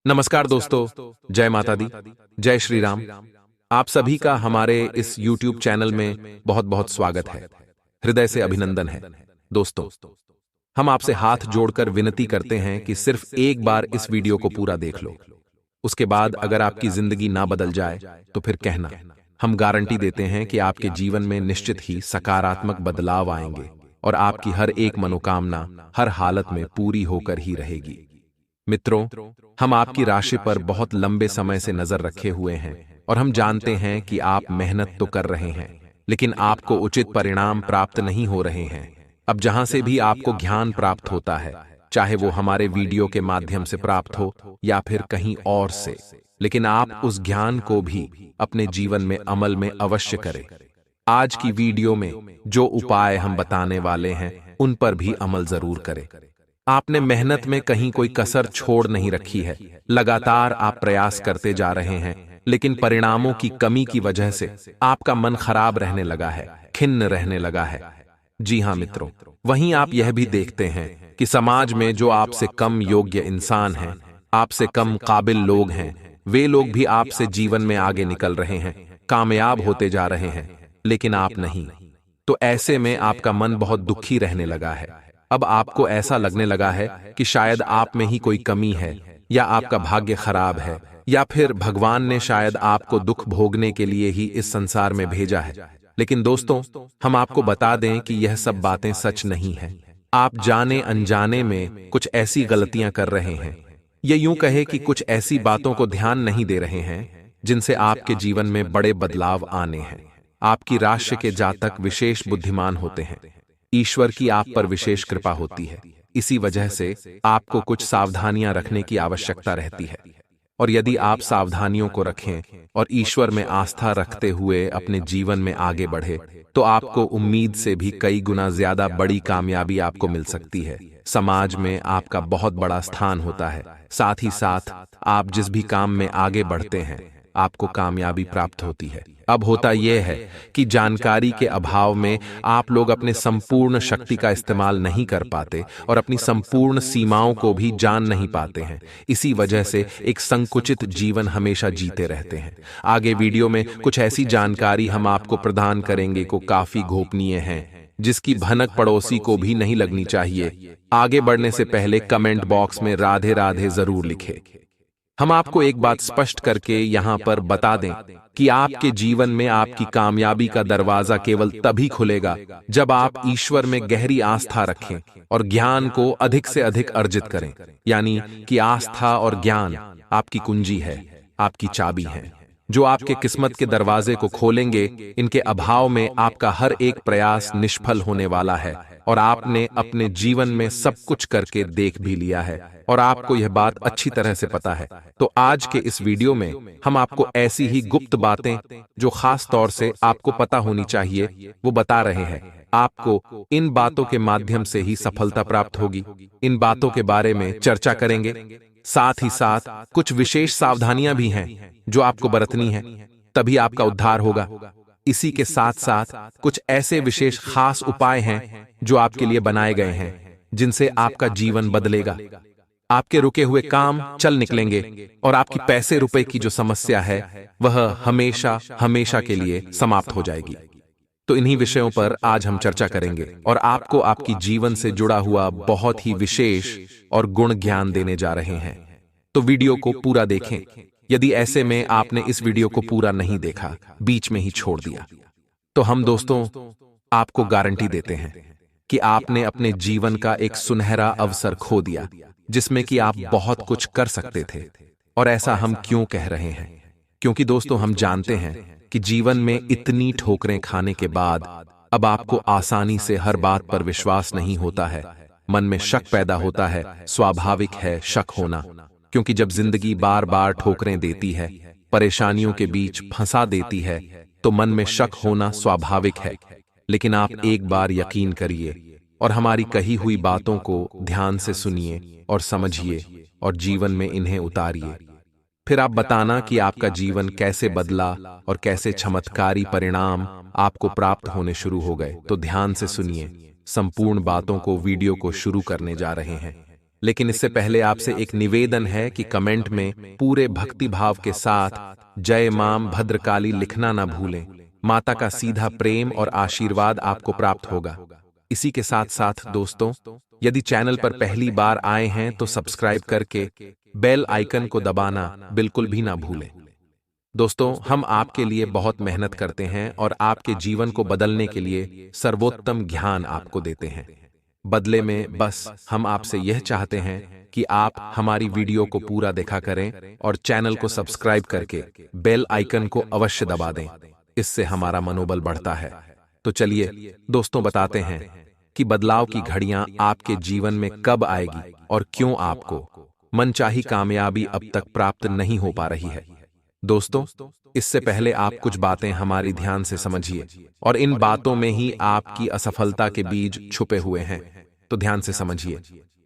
नमस्कार दोस्तों, जय माता दी, जय श्री राम। आप सभी का हमारे इस YouTube चैनल में बहुत बहुत स्वागत है। हृदय से अभिनंदन है। दोस्तों, हम आपसे हाथ जोड़कर विनती करते हैं कि सिर्फ एक बार इस वीडियो को पूरा देख लो। उसके बाद अगर आपकी जिंदगी ना बदल जाए तो फिर कहना। हम गारंटी देते हैं कि आपके जीवन में निश्चित ही सकारात्मक बदलाव आएंगे और आपकी हर एक मनोकामना हर हालत में पूरी होकर ही रहेगी। मित्रों, हम आपकी राशि पर बहुत लंबे समय से नजर रखे हुए हैं और हम जानते हैं कि आप मेहनत तो कर रहे हैं, लेकिन आपको उचित परिणाम प्राप्त नहीं हो रहे हैं। अब जहां से भी आपको ज्ञान प्राप्त होता है, चाहे वो हमारे वीडियो के माध्यम से प्राप्त हो या फिर कहीं और से, लेकिन आप उस ज्ञान को भी अपने जीवन में अमल में अवश्य करें। आज की वीडियो में जो उपाय हम बताने वाले हैं, उन पर भी अमल जरूर करें। आपने मेहनत में कहीं कोई कसर छोड़ नहीं रखी है। लगातार आप प्रयास करते जा रहे हैं, लेकिन परिणामों की कमी की वजह से आपका मन खराब रहने लगा है, खिन्न रहने लगा है। जी हाँ मित्रों, वहीं आप यह भी देखते हैं कि समाज में जो आपसे कम योग्य इंसान हैं, आपसे कम काबिल लोग हैं, वे लोग भी आपसे जीवन में आगे निकल रहे हैं, कामयाब होते जा रहे हैं, लेकिन आप नहीं। तो ऐसे में आपका मन बहुत दुखी रहने लगा है। अब आपको ऐसा लगने लगा है कि शायद आप में ही कोई कमी है, या आपका भाग्य खराब है, या फिर भगवान ने शायद आपको दुख भोगने के लिए ही इस संसार में भेजा है। लेकिन दोस्तों, हम आपको बता दें कि यह सब बातें सच नहीं हैं। आप जाने अनजाने में कुछ ऐसी गलतियां कर रहे हैं, या यूं कहे कि कुछ ऐसी बातों को ध्यान नहीं दे रहे हैं जिनसे आपके जीवन में बड़े बदलाव आने हैं। आपकी राशि के जातक विशेष बुद्धिमान होते हैं। ईश्वर की आप पर विशेष कृपा होती है। इसी वजह से आपको कुछ सावधानियां रखने की आवश्यकता रहती है। और यदि आप सावधानियों को रखें और ईश्वर में आस्था रखते हुए अपने जीवन में आगे बढ़े, तो आपको उम्मीद से भी कई गुना ज्यादा बड़ी कामयाबी आपको मिल सकती है। समाज में आपका बहुत बड़ा स्थान होता है। साथ ही साथ आप जिस भी काम में आगे बढ़ते हैं, आपको कामयाबी प्राप्त होती है। अब होता यह है कि जानकारी के अभाव में आप लोग अपने संपूर्ण शक्ति का इस्तेमाल नहीं कर पाते और अपनी संपूर्ण सीमाओं को भी जान नहीं पाते हैं। इसी वजह से एक संकुचित जीवन हमेशा जीते रहते हैं। आगे वीडियो में कुछ ऐसी जानकारी हम आपको प्रदान करेंगे को काफी गोपनीय है, जिसकी भनक पड़ोसी को भी नहीं लगनी चाहिए। आगे बढ़ने से पहले कमेंट बॉक्स में राधे राधे जरूर लिखें। हम आपको एक बात स्पष्ट करके यहाँ पर बता दें कि आपके जीवन में आपकी कामयाबी का दरवाजा केवल तभी खुलेगा जब आप ईश्वर में गहरी आस्था रखें और ज्ञान को अधिक से अधिक अर्जित करें। यानी कि आस्था और ज्ञान आपकी कुंजी है, आपकी चाबी है, जो आपके किस्मत के दरवाजे को खोलेंगे। इनके अभाव में आपका हर एक प्रयास निष्फल होने वाला है और आपने अपने जीवन में सब कुछ करके देख भी लिया है और आपको यह बात अच्छी तरह से पता है। तो आज के इस वीडियो में हम आपको ऐसी ही गुप्त बातें जो खास तौर से आपको पता होनी चाहिए, वो बता रहे हैं। आपको इन बातों के माध्यम से ही सफलता प्राप्त होगी। इन बातों के बारे में चर्चा करेंगे। साथ ही साथ कुछ विशेष सावधानियां भी हैं जो आपको बरतनी है, तभी आपका उद्धार होगा। इसी के साथ साथ कुछ ऐसे विशेष खास उपाय हैं जो आपके लिए बनाए गए हैं, जिनसे आपका जीवन बदलेगा। आपके रुके हुए काम चल निकलेंगे और आपकी पैसे रुपए की जो समस्या है, वह हमेशा हमेशा के लिए समाप्त हो जाएगी। तो इन्हीं विषयों पर आज हम चर्चा करेंगे और आपको आपकी जीवन से जुड़ा हुआ बहुत ही विशेष और गुण ज्ञान देने जा रहे हैं। तो वीडियो को पूरा देखें। यदि ऐसे में आपने इस वीडियो को पूरा नहीं देखा, बीच में ही छोड़ दिया, तो हम दोस्तों आपको गारंटी देते हैं कि आपने अपने जीवन का एक सुनहरा अवसर खो दिया, जिसमें कि आप बहुत कुछ कर सकते थे। और ऐसा हम क्यों कह रहे हैं? क्योंकि दोस्तों, हम जानते हैं कि जीवन में इतनी ठोकरें खाने के बाद अब आपको आसानी से हर बात पर विश्वास नहीं होता है। मन में शक पैदा होता है। स्वाभाविक है शक होना, क्योंकि जब जिंदगी बार बार ठोकरें देती है, परेशानियों के बीच फंसा देती है, तो मन में शक होना स्वाभाविक है। लेकिन आप एक बार यकीन करिए और हमारी कही हुई बातों को ध्यान से सुनिए और समझिए और जीवन में इन्हें उतारिए। फिर आप बताना कि आपका जीवन कैसे बदला और कैसे चमत्कारी परिणाम आपको प्राप्त होने शुरू हो गए। तो ध्यान से सुनिए, संपूर्ण बातों को वीडियो को शुरू करने जा रहे हैं। लेकिन इससे पहले आपसे एक निवेदन है कि कमेंट में पूरे भक्ति भाव के साथ जय मां भद्रकाली लिखना ना भूलें। माता का सीधा प्रेम और आशीर्वाद आपको प्राप्त होगा। इसी के साथ साथ दोस्तों, यदि चैनल पर पहली बार आए हैं तो सब्सक्राइब करके बेल आइकन को दबाना बिल्कुल भी ना भूलें। दोस्तों, हम आपके लिए बहुत मेहनत करते हैं और आपके जीवन को बदलने के लिए सर्वोत्तम ज्ञान आपको देते हैं। बदले में बस हम आपसे यह चाहते हैं कि आप हमारी वीडियो को पूरा देखा करें और चैनल को सब्सक्राइब करके बेल आइकन को अवश्य दबा दें। इससे हमारा मनोबल बढ़ता है। तो चलिए दोस्तों, बताते हैं कि बदलाव की घड़ियां आपके जीवन में कब आएगी और क्यों आपको मनचाही कामयाबी अब तक प्राप्त नहीं हो पा रही है। दोस्तों, इससे पहले आप कुछ बातें हमारी ध्यान से समझिए और इन बातों में ही आपकी असफलता के बीज छुपे हुए हैं। तो ध्यान से समझिए।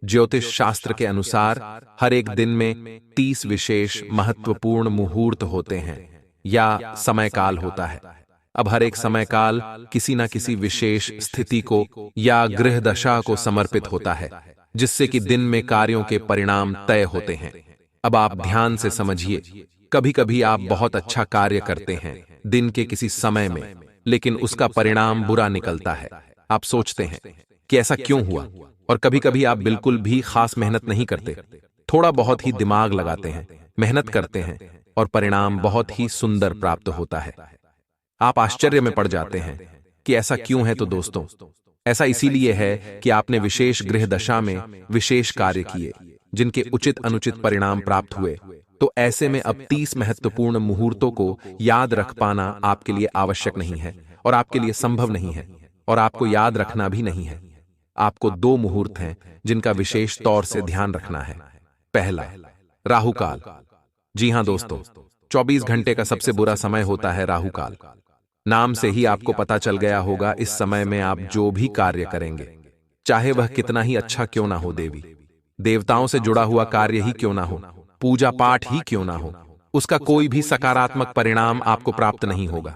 ज्योतिष शास्त्र के अनुसार हर एक दिन में 30 विशेष महत्वपूर्ण मुहूर्त होते हैं या समय काल होता है। अब हर एक समय काल किसी न किसी विशेष स्थिति को या ग्रह दशा को समर्पित होता है, जिससे कि दिन में कार्यों के परिणाम तय होते हैं। अब आप ध्यान से समझिए। कभी कभी आप बहुत अच्छा कार्य करते हैं दिन के किसी समय में, लेकिन उसका परिणाम बुरा निकलता है। आप सोचते हैं कि ऐसा क्यों हुआ, और कभी कभी आप बिल्कुल भी खास मेहनत नहीं करते, थोड़ा बहुत ही दिमाग लगाते हैं, मेहनत करते हैं और परिणाम बहुत ही सुंदर प्राप्त होता है। आप आश्चर्य में पड़ जाते हैं कि ऐसा क्यों है। तो दोस्तों, ऐसा इसीलिए है कि आपने विशेष गृह दशा में विशेष कार्य किए जिनके उचित अनुचित परिणाम प्राप्त हुए। तो ऐसे में अब 30 महत्वपूर्ण मुहूर्तों को याद रख पाना आपके लिए आवश्यक नहीं है और आपके लिए संभव नहीं है, और आपको याद रखना भी नहीं है। आपको 2 मुहूर्त हैं जिनका विशेष तौर से ध्यान रखना है। पहला, राहु काल। जी हां दोस्तों, 24 घंटे का सबसे बुरा समय होता है राहु काल। नाम से ही आपको पता चल गया होगा, इस समय में आप जो भी कार्य करेंगे, चाहे वह कितना ही अच्छा क्यों ना हो, देवी देवताओं से जुड़ा हुआ कार्य ही क्यों ना हो, पूजा पाठ ही क्यों ना हो, उसका कोई भी सकारात्मक परिणाम आपको प्राप्त नहीं होगा।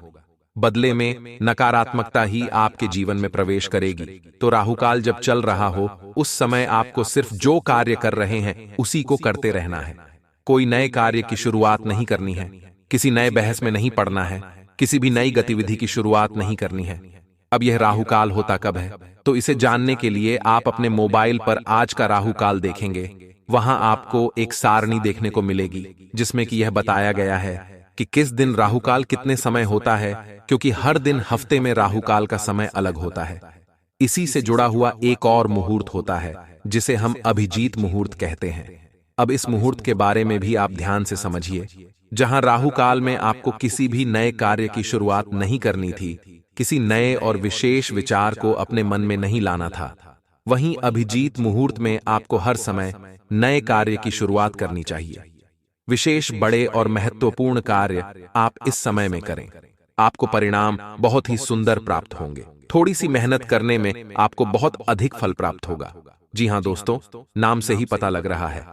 बदले में नकारात्मकता ही आपके जीवन में प्रवेश करेगी। तो राहुकाल जब चल रहा हो, उस समय आपको सिर्फ जो कार्य कर रहे हैं उसी को करते रहना है। कोई नए कार्य की शुरुआत नहीं करनी है, किसी नए बहस में नहीं पड़ना है, किसी भी नई गतिविधि की शुरुआत नहीं करनी है। अब यह राहुकाल होता कब है, तो इसे जानने के लिए आप अपने मोबाइल पर आज का राहुकाल देखेंगे। वहां आपको एक सारणी देखने को मिलेगी जिसमें कि यह बताया गया है कि किस दिन राहुकाल कितने समय होता है, क्योंकि हर दिन हफ्ते में राहुकाल का समय अलग होता है। इसी से जुड़ा हुआ एक और मुहूर्त होता है जिसे हम अभिजीत मुहूर्त कहते हैं। अब इस मुहूर्त के बारे में भी आप ध्यान से समझिए। जहां राहुकाल में आपको किसी भी नए कार्य की शुरुआत नहीं करनी थी, किसी नए और विशेष विचार को अपने मन में नहीं लाना था, वहीं अभिजीत मुहूर्त में आपको हर समय नए कार्य की शुरुआत करनी चाहिए। विशेष बड़े और महत्वपूर्ण कार्य आप इस समय में करें, आपको परिणाम बहुत ही सुंदर प्राप्त होंगे। थोड़ी सी मेहनत करने में आपको बहुत अधिक फल प्राप्त होगा। जी हां दोस्तों, नाम से ही पता लग रहा है।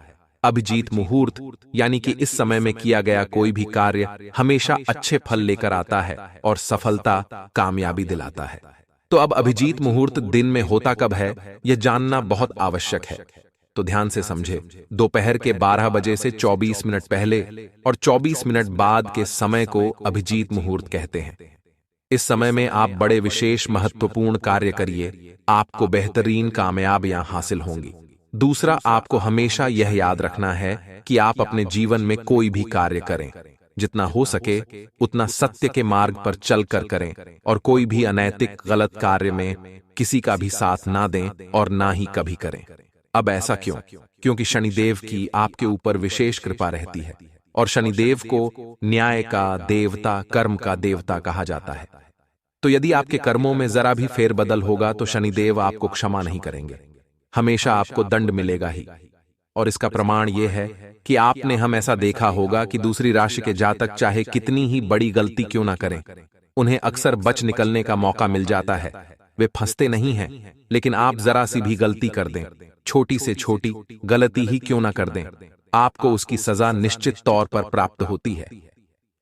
अभिजीत मुहूर्त यानी कि इस समय में किया गया कोई भी कार्य हमेशा अच्छे फल लेकर आता है और सफलता, कामयाबी दिलाता है। तो अब अभिजीत मुहूर्त दिन में होता कब है, यह जानना बहुत आवश्यक है। तो ध्यान से समझे। दोपहर के 12 बजे से 24 मिनट पहले और 24 मिनट बाद के समय को अभिजीत मुहूर्त कहते हैं। इस समय में आप बड़े विशेष महत्वपूर्ण कार्य करिए, आपको बेहतरीन कामयाबियां हासिल होंगी। दूसरा, आपको हमेशा यह याद रखना है कि आप अपने जीवन में कोई भी कार्य करें, जितना हो सके उतना सत्य के मार्ग पर चलकर करें और कोई भी अनैतिक गलत कार्य में किसी का भी साथ ना दें और ना ही कभी करें। अब ऐसा क्यों? क्योंकि शनिदेव की आपके ऊपर विशेष कृपा रहती है और शनिदेव को न्याय का देवता, कर्म का देवता कहा जाता है। तो यदि आपके कर्मों में जरा भी फेरबदल होगा तो शनिदेव आपको क्षमा नहीं करेंगे, हमेशा आपको दंड मिलेगा ही। और इसका प्रमाण यह है कि आपने हम ऐसा देखा होगा कि दूसरी राशि के जातक चाहे कितनी ही बड़ी गलती क्यों ना करें, उन्हें अक्सर बच निकलने का मौका मिल जाता है। वे फंसते नहीं हैं, लेकिन आप जरा सी भी गलती कर दें, छोटी से छोटी गलती ही क्यों ना कर दें, आपको उसकी सजा निश्चित तौर पर प्राप्त होती है।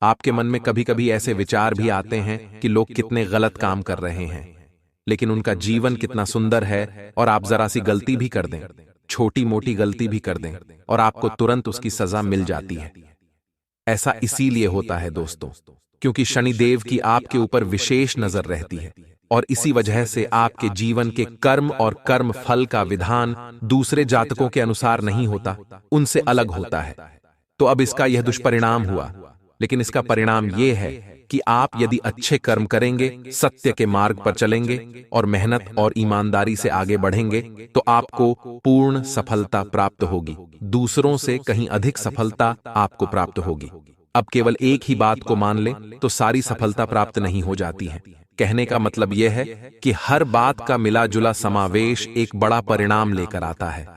आपके मन में कभी कभी ऐसे विचार भी आते हैं कि लोग कितने गलत काम कर रहे हैं, लेकिन उनका जीवन कितना सुंदर है और आप जरा सी गलती भी कर दें, छोटी मोटी गलती भी कर दें और आपको तुरंत उसकी सजा मिल जाती है। ऐसा इसीलिए होता है दोस्तों, क्योंकि शनिदेव की आपके ऊपर विशेष नजर रहती है और इसी वजह से आपके जीवन के कर्म और कर्म फल का विधान दूसरे जातकों के अनुसार नहीं होता, उनसे अलग होता है। तो अब इसका यह दुष्परिणाम हुआ, लेकिन इसका परिणाम यह है कि आप यदि अच्छे कर्म करेंगे, सत्य के मार्ग पर चलेंगे और मेहनत और ईमानदारी से आगे बढ़ेंगे तो आपको पूर्ण सफलता प्राप्त होगी, दूसरों से कहीं अधिक सफलता आपको प्राप्त होगी। अब केवल एक ही बात को मान लें तो सारी सफलता प्राप्त नहीं हो जाती है। कहने का मतलब यह है कि हर बात का मिला जुला समावेश एक बड़ा परिणाम लेकर आता है।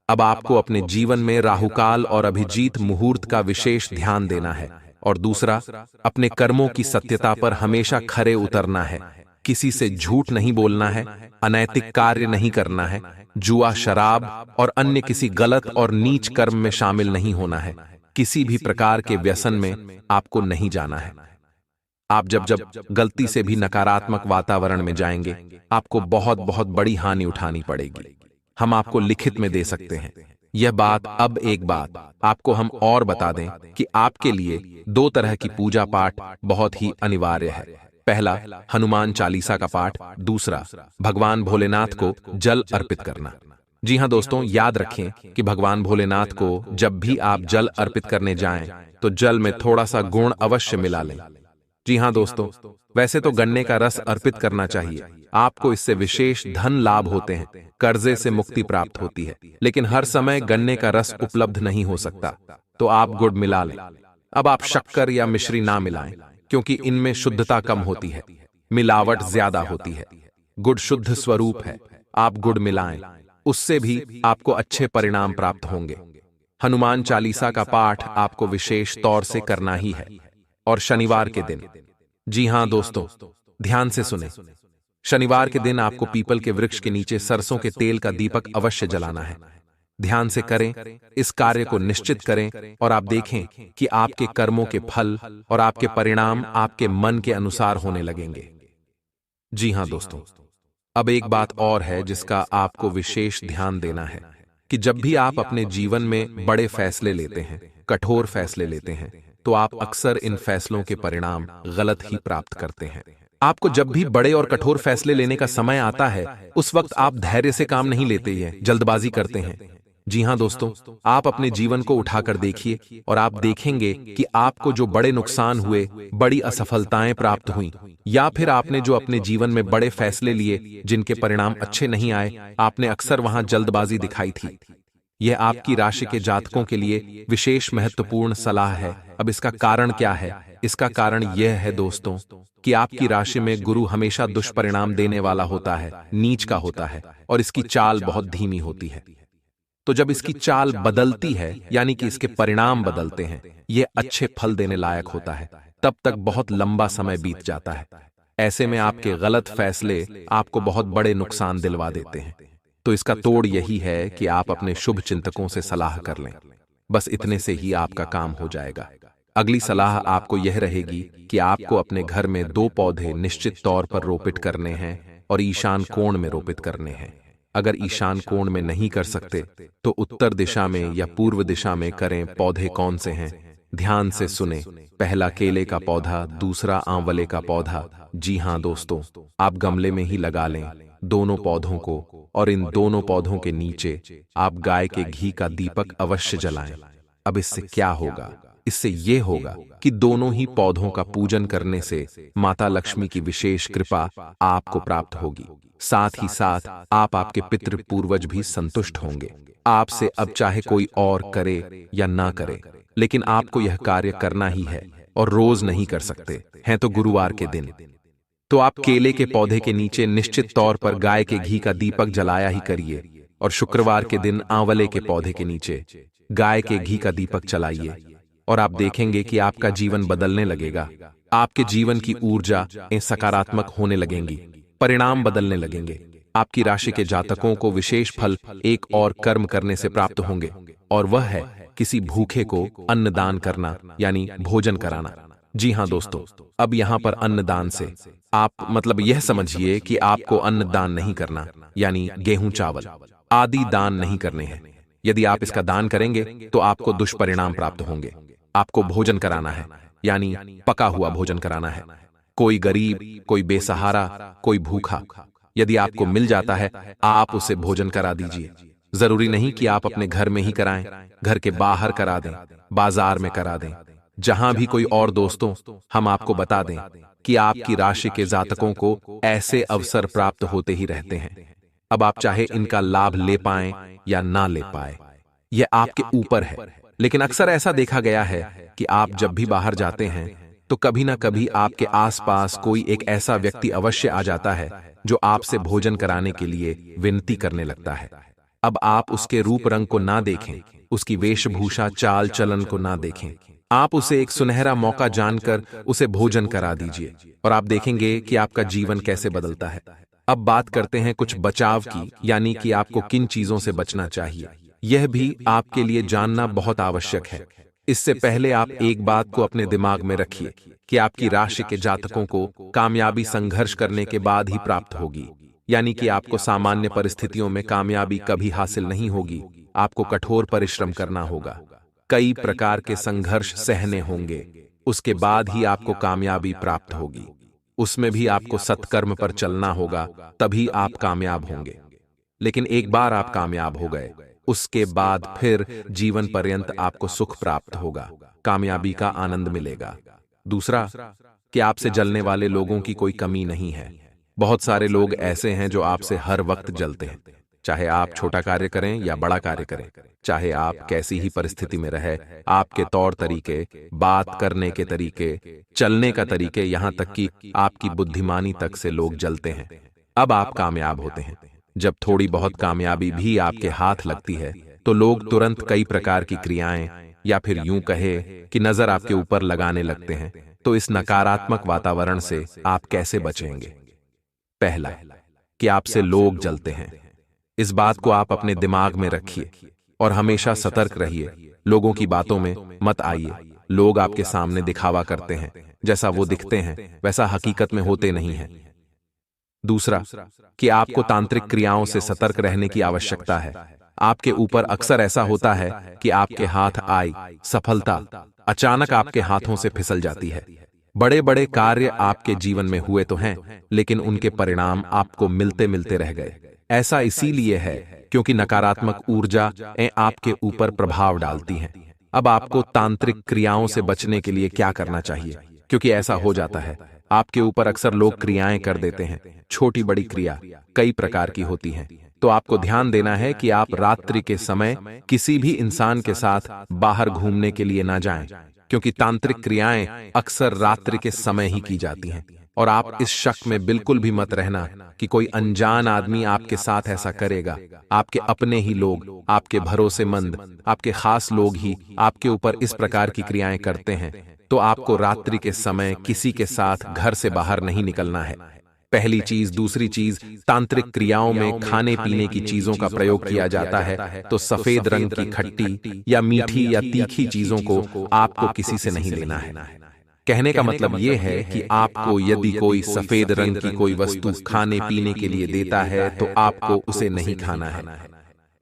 अब आपको अपने जीवन में राहुकाल और अभिजीत मुहूर्त का विशेष ध्यान देना है और दूसरा, अपने कर्मों की सत्यता पर हमेशा खरे उतरना है। किसी से झूठ नहीं बोलना है, अनैतिक कार्य नहीं करना है, जुआ, शराब और अन्य किसी गलत और नीच कर्म में शामिल नहीं होना है, किसी भी प्रकार के व्यसन में आपको नहीं जाना है। आप जब जब गलती से भी नकारात्मक वातावरण में जाएंगे, आपको बहुत बहुत बड़ी हानि उठानी पड़ेगी। हम आपको लिखित में दे सकते हैं यह बात। अब एक बात आपको हम और बता दें कि आपके लिए 2 तरह की पूजा पाठ बहुत ही अनिवार्य है। पहला, हनुमान चालीसा का पाठ, दूसरा, भगवान भोलेनाथ को जल अर्पित करना। जी हां दोस्तों, याद रखें कि भगवान भोलेनाथ को जब भी आप जल अर्पित करने जाएं तो जल में थोड़ा सा गुण अवश्य मिला लें। जी हां दोस्तों, वैसे तो गन्ने का रस अर्पित करना चाहिए, आपको इससे विशेष धन लाभ होते हैं, कर्जे से मुक्ति प्राप्त होती है, लेकिन हर समय गन्ने का रस उपलब्ध नहीं हो सकता, तो आप गुड़ मिला लें। अब आप शक्कर या मिश्री ना मिलाएं, क्योंकि इनमें शुद्धता कम होती है, मिलावट ज्यादा होती है। गुड़ शुद्ध स्वरूप है, आप गुड़ मिलाएं, उससे भी आपको अच्छे परिणाम प्राप्त होंगे। हनुमान चालीसा का पाठ आपको विशेष तौर से करना ही है। और शनिवार के दिन, जी हां दोस्तों, ध्यान से सुने, शनिवार के दिन आपको पीपल के वृक्ष के नीचे सरसों के तेल का दीपक अवश्य जलाना है। ध्यान से करें, इस कार्य को निश्चित करें और आप देखें कि आपके कर्मों के फल और आपके परिणाम आपके मन के अनुसार होने लगेंगे। जी हां दोस्तों, अब एक बात और है जिसका आपको विशेष ध्यान देना है कि जब भी आप अपने जीवन में बड़े फैसले लेते हैं, कठोर फैसले लेते हैं, तो आप अक्सर इन फैसलों के परिणाम गलत ही प्राप्त करते हैं। आपको जब भी बड़े और कठोर फैसले लेने का समय आता है, उस वक्त आप धैर्य से काम नहीं लेते हैं, जल्दबाजी करते हैं। जी हां दोस्तों, आप अपने जीवन को उठाकर देखिए और आप देखेंगे कि आपको जो बड़े नुकसान हुए, बड़ी असफलताएं प्राप्त हुई, या फिर आपने जो अपने जीवन में बड़े फैसले लिए जिनके परिणाम अच्छे नहीं आए, आपने अक्सर वहां जल्दबाजी दिखाई थी। यह आपकी राशि के जातकों के लिए विशेष महत्वपूर्ण सलाह है। अब इसका कारण क्या है? इसका कारण यह है दोस्तों कि आपकी राशि में गुरु हमेशा दुष्परिणाम देने वाला होता है, नीच का होता है और इसकी चाल बहुत धीमी होती है। तो जब इसकी चाल बदलती है, यानी कि इसके परिणाम बदलते हैं, यह अच्छे फल देने लायक होता है, तब तक बहुत लंबा समय बीत जाता है। ऐसे में आपके गलत फैसले आपको बहुत बड़े नुकसान दिलवा देते हैं। तो इसका तोड़ यही है कि आप अपने शुभ चिंतकों से सलाह कर लें, बस इतने से ही आपका काम हो जाएगा। अगली सलाह आपको यह रहेगी कि आपको अपने घर में 2 पौधे निश्चित तौर पर रोपित करने हैं और ईशान कोण में रोपित करने हैं। अगर ईशान कोण में नहीं कर सकते तो उत्तर दिशा में या पूर्व दिशा में करें। पौधे कौन से हैं? ध्यान से सुने, पहला केले का पौधा, दूसरा आंवले का पौधा। जी हां दोस्तों, आप गमले में ही लगा लें दोनों पौधों को और इन दोनों पौधों के नीचे आप गाय के घी का दीपक अवश्य जलाएं। अब इससे क्या होगा? इससे यह होगा कि दोनों ही पौधों का पूजन करने से माता लक्ष्मी की विशेष कृपा आपको प्राप्त होगी। साथ ही साथ आप आपके पितृ पूर्वज भी संतुष्ट होंगे। आपसे अब चाहे कोई और करे या ना करे, लेकिन आपको यह कार्य करना ही है और रोज नहीं कर सकते हैं तो गुरुवार के दिन। तो आप केले के पौधे के नीचे निश्चित तौर पर गाय के घी का दीपक जलाया ही करिए और शुक्रवार के दिन आंवले के पौधे के नीचे गाय के घी का दीपक जलाइए और आप देखेंगे कि आपका जीवन बदलने लगेगा। आपके जीवन की ऊर्जा सकारात्मक होने लगेंगी, परिणाम बदलने लगेंगे। आपकी राशि के जातकों को विशेष फल एक और कर्म करने से प्राप्त होंगे और वह है किसी भूखे को अन्न दान करना, यानी भोजन कराना। जी हाँ दोस्तों, अब यहाँ पर अन्नदान से आप मतलब यह समझिए कि आपको अन्नदान नहीं करना, यानी गेहूं चावल आदि दान नहीं करने हैं। यदि आप इसका दान करेंगे तो आपको दुष्परिणाम प्राप्त होंगे। आपको भोजन कराना है, यानी पका हुआ भोजन कराना है। कोई गरीब, कोई बेसहारा, कोई भूखा, यदि आपको मिल जाता है, आप उसे भोजन करा दीजिए। जरूरी नहीं कि आप अपने घर में ही कराएं, घर के बाहर करा दें, बाजार में करा दें, जहां भी कोई और। दोस्तों, हम आपको बता दें कि आपकी राशि के जातकों को ऐसे अवसर प्राप्त होते ही रहते हैं। अब आप चाहे इनका लाभ ले पाएं या ना ले पाए, यह आपके ऊपर है। लेकिन अक्सर ऐसा देखा गया है कि आप जब भी बाहर जाते हैं तो कभी ना कभी आपके आसपास कोई एक ऐसा व्यक्ति अवश्य आ जाता है जो आपसे भोजन कराने के लिए विनती करने लगता है। अब आप उसके रूप रंग को ना देखें, उसकी वेशभूषा चाल चलन को ना देखें, आप उसे एक सुनहरा मौका जानकर उसे भोजन करा दीजिए और आप देखेंगे कि आपका जीवन कैसे बदलता है। अब बात करते हैं कुछ बचाव की, यानी कि आपको किन चीजों से बचना चाहिए। यह भी आपके लिए जानना बहुत आवश्यक है। इससे पहले आप एक बात को अपने दिमाग में रखिए कि आपकी राशि के जातकों को कामयाबी संघर्ष करने के बाद ही प्राप्त होगी, यानी कि आपको सामान्य परिस्थितियों में कामयाबी कभी हासिल नहीं होगी। आपको कठोर परिश्रम करना होगा, कई प्रकार के संघर्ष सहने होंगे, उसके बाद ही आपको कामयाबी प्राप्त होगी। उसमें भी आपको सत्कर्म पर चलना होगा, तभी आप कामयाब होंगे। लेकिन एक बार आप कामयाब हो गए, उसके बाद फिर जीवन पर्यंत आपको सुख प्राप्त होगा, कामयाबी का आनंद मिलेगा। दूसरा, कि आपसे जलने वाले लोगों की कोई कमी नहीं है। बहुत सारे लोग ऐसे हैं जो आपसे हर वक्त जलते हैं, चाहे आप छोटा कार्य करें या बड़ा कार्य करें, चाहे आप कैसी ही परिस्थिति में रहे, आपके तौर तरीके, बात करने के तरीके, चलने का तरीके, यहां तक कि आपकी बुद्धिमानी तक से लोग जलते हैं। अब आप कामयाब होते हैं। जब थोड़ी बहुत कामयाबी भी आपके हाथ लगती है तो लोग तुरंत कई प्रकार की क्रियाएं, या फिर यूं कहे कि नजर आपके ऊपर लगाने लगते हैं। तो इस नकारात्मक वातावरण से आप कैसे बचेंगे? पहला, कि आपसे लोग जलते हैं। इस बात को आप अपने दिमाग में रखिए और हमेशा सतर्क रहिए। लोगों की बातों में मत आइए। लोग आपके सामने दिखावा करते हैं, जैसा वो दिखते हैं वैसा हकीकत में होते नहीं हैं। दूसरा, कि आपको तांत्रिक क्रियाओं से सतर्क रहने की आवश्यकता है। आपके ऊपर अक्सर ऐसा होता है कि आपके हाथ आय, सफलता अचानक आपके हाथों से फिसल जाती है। बड़े बड़े कार्य आपके जीवन में हुए तो हैं, लेकिन उनके परिणाम आपको मिलते मिलते रह गए। ऐसा इसीलिए है क्योंकि नकारात्मक ऊर्जा आपके ऊपर प्रभाव डालती हैं। अब आपको तांत्रिक क्रियाओं से बचने के लिए क्या करना चाहिए? क्योंकि ऐसा हो जाता है, आपके ऊपर अक्सर लोग क्रियाएं कर देते हैं। छोटी बड़ी क्रिया कई प्रकार की होती हैं, तो आपको ध्यान देना है कि आप रात्रि के समय किसी भी इंसान के साथ बाहर घूमने के लिए ना जाएं, क्योंकि तांत्रिक क्रियाएं अक्सर रात्रि के समय ही की जाती हैं। और आप इस शक में बिल्कुल भी मत रहना कि कोई अनजान आदमी आपके साथ ऐसा करेगा। आपके अपने ही लोग, आपके भरोसेमंद, आपके खास लोग ही आपके ऊपर इस प्रकार की क्रियाएं करते हैं। तो आपको रात्रि के समय किसी के साथ घर से बाहर नहीं निकलना है, पहली चीज। दूसरी चीज, तांत्रिक क्रियाओं में खाने पीने की चीजों का प्रयोग किया जाता है, तो सफेद रंग की खट्टी या मीठी या तीखी चीजों को आपको किसी से नहीं लेना है। कहने का मतलब यह है कि आपको यदि कोई सफेद रंग की कोई वस्तु खाने पीने के लिए देता है तो आपको उसे नहीं खाना है।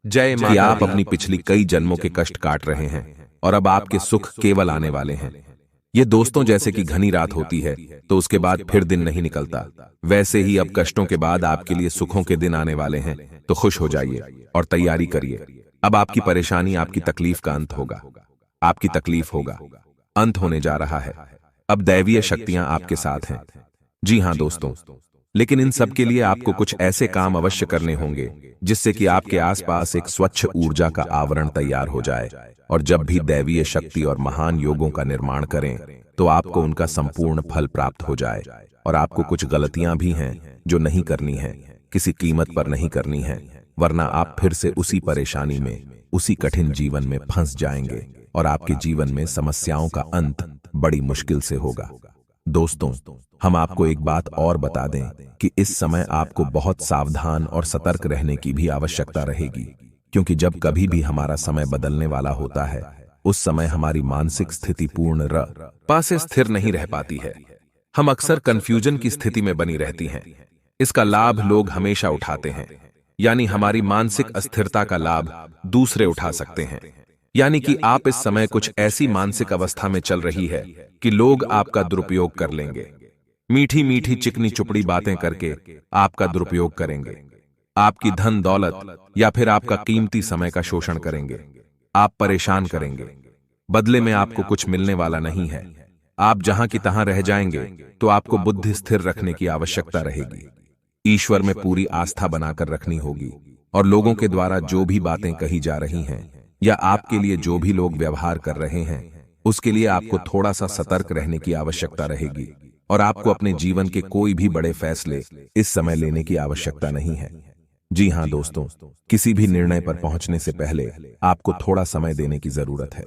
जय माता दी। आप अपनी पिछली कई जन्मों के कष्ट काट रहे हैं और अब आपके सुख केवल आने वाले हैं। ये दोस्तों जैसे कि घनी रात होती है तो उसके बाद फिर दिन नहीं निकलता, वैसे ही अब कष्टों के बाद आपके लिए सुखों के दिन आने वाले हैं। तो खुश हो जाइए और तैयारी करिए। अब आपकी परेशानी, आपकी तकलीफ का अंत होगा। आपकी तकलीफ होगा, अंत होने जा रहा है। अब दैवीय शक्तियां आपके साथ हैं। जी हां दोस्तों, लेकिन इन सब के लिए आपको कुछ ऐसे काम अवश्य करने होंगे जिससे कि आपके आसपास एक स्वच्छ ऊर्जा का आवरण तैयार हो जाए। और जब भी दैवीय शक्ति और महान योगों का निर्माण करें तो आपको उनका संपूर्ण फल प्राप्त हो जाए। और आपको कुछ गलतियां भी हैं जो नहीं करनी है, किसी कीमत पर नहीं करनी है, वरना आप फिर से उसी परेशानी में, उसी कठिन जीवन में फंस जाएंगे और आपके जीवन में समस्याओं का अंत बड़ी मुश्किल से होगा। दोस्तों, हम आपको एक बात और बता दें कि इस समय आपको बहुत सावधान और सतर्क रहने की भी आवश्यकता रहेगी, क्योंकि जब कभी भी हमारा समय बदलने वाला होता है उस समय हमारी मानसिक स्थिति पूर्ण पा से स्थिर नहीं रह पाती है। हम अक्सर कंफ्यूजन की स्थिति में बनी रहती हैं। इसका लाभ लोग हमेशा उठाते हैं, यानी हमारी मानसिक अस्थिरता का लाभ दूसरे उठा सकते हैं। यानी कि आप इस समय कुछ ऐसी मानसिक अवस्था में चल रही है कि लोग आपका दुरुपयोग कर लेंगे। मीठी मीठी चिकनी चुपड़ी बातें करके आपका दुरुपयोग करेंगे, आपकी धन दौलत या फिर आपका कीमती समय का शोषण करेंगे, आप परेशान करेंगे। बदले में आपको कुछ मिलने वाला नहीं है। आप जहां की तहां रह जाएंगे, तो आपको बुद्धि स्थिर रखने की आवश्यकता रहेगी। ईश्वर में पूरी आस्था बनाकर रखनी होगी और लोगों के द्वारा जो भी बातें कही जा रही हैं या आपके लिए जो भी लोग व्यवहार कर रहे हैं, उसके लिए आपको थोड़ा सा सतर्क रहने की आवश्यकता रहेगी और आपको अपने जीवन के कोई भी बड़े फैसले इस समय लेने की आवश्यकता नहीं है। जी हां दोस्तों, किसी भी निर्णय पर पहुंचने से पहले आपको थोड़ा समय देने की जरूरत है।